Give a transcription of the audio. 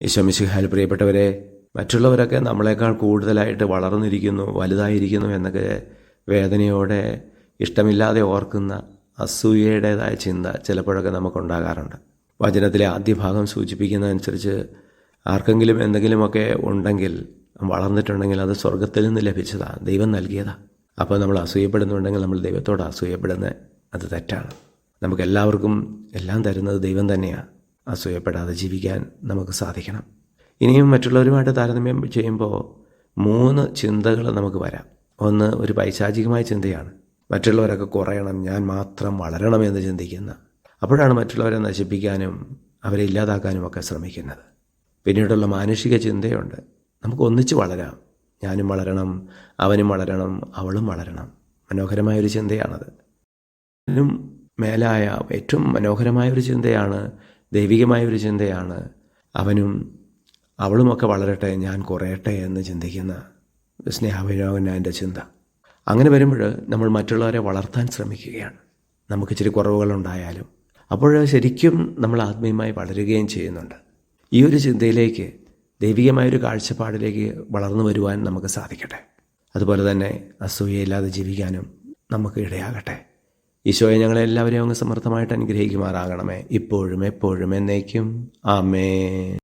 ഈശോ മിശിഹായിൽ പ്രിയപ്പെട്ടവരെ, മറ്റുള്ളവരൊക്കെ നമ്മളെക്കാൾ കൂടുതലായിട്ട് വളർന്നിരിക്കുന്നു, വലുതായിരിക്കുന്നു എന്നൊക്കെ വേദനയോടെ ഇഷ്ടമില്ലാതെ ഓർക്കുന്ന അസൂയയുടേതായ ചിന്ത ചിലപ്പോഴൊക്കെ നമുക്കുണ്ടാകാറുണ്ട്. വചനത്തിലെ ആദ്യ ഭാഗം സൂചിപ്പിക്കുന്നതനുസരിച്ച് ആർക്കെങ്കിലും എന്തെങ്കിലുമൊക്കെ ഉണ്ടെങ്കിൽ, വളർന്നിട്ടുണ്ടെങ്കിൽ അത് സ്വർഗത്തിൽ നിന്ന് ലഭിച്ചതാണ്, ദൈവം നൽകിയതാണ്. അപ്പോൾ നമ്മൾ അസൂയപ്പെടുന്നുണ്ടെങ്കിൽ നമ്മൾ ദൈവത്തോട് അസൂയപ്പെടുന്നത് അത് തെറ്റാണ്. നമുക്കെല്ലാവർക്കും എല്ലാം തരുന്നത് ദൈവം തന്നെയാണ്. അസൂയപ്പെടാതെ ജീവിക്കാൻ നമുക്ക് സാധിക്കണം. ഇനിയും മറ്റുള്ളവരുമായിട്ട് താരതമ്യം ചെയ്യുമ്പോൾ 3 ചിന്തകൾ നമുക്ക് വരാം. ഒന്ന്, ഒരു പൈശാചികമായ ചിന്തയാണ്. മറ്റുള്ളവരൊക്കെ കുറയണം, ഞാൻ മാത്രം വളരണമെന്ന് ചിന്തിക്കുന്ന. അപ്പോഴാണ് മറ്റുള്ളവരെ നശിപ്പിക്കാനും അവരെ ഇല്ലാതാക്കാനും ഒക്കെ ശ്രമിക്കുന്നത്. പിന്നീടുള്ള മാനുഷിക ചിന്തയുണ്ട്, നമുക്ക് ഒന്നിച്ച് വളരാം, ഞാനും വളരണം, അവനും വളരണം, അവളും വളരണം. മനോഹരമായൊരു ചിന്തയാണത്. ഇതിനും മേലായ ഏറ്റവും മനോഹരമായൊരു ചിന്തയാണ്, ദൈവികമായൊരു ചിന്തയാണ്, അവനും അവളുമൊക്കെ വളരട്ടെ, ഞാൻ കുറയട്ടെ എന്ന് ചിന്തിക്കുന്ന സ്നേഹവിനോദൻ്റെ ചിന്ത. അങ്ങനെ വരുമ്പോൾ നമ്മൾ മറ്റുള്ളവരെ വളർത്താൻ ശ്രമിക്കുകയാണ്. നമുക്ക് ഇച്ചിരി കുറവുകളുണ്ടായാലും അപ്പോൾ ശരിക്കും നമ്മൾ ആത്മീയമായി വളരുകയും ചെയ്യുന്നുണ്ട്. ഈ ഒരു ചിന്തയിലേക്ക്, ദൈവികമായൊരു കാഴ്ചപ്പാടിലേക്ക് വളർന്നു വരുവാൻ നമുക്ക് സാധിക്കട്ടെ. അതുപോലെ തന്നെ അസൂയയില്ലാതെ ജീവിക്കാനും നമുക്ക് ഇടയാകട്ടെ. ഈശോയെ, ഞങ്ങളെല്ലാവരെയും അങ്ങ് സമർത്ഥമായിട്ട് അനുഗ്രഹിക്കുമാറാകണമേ, ഇപ്പോഴും എപ്പോഴും എന്നേക്കും. ആമേൻ.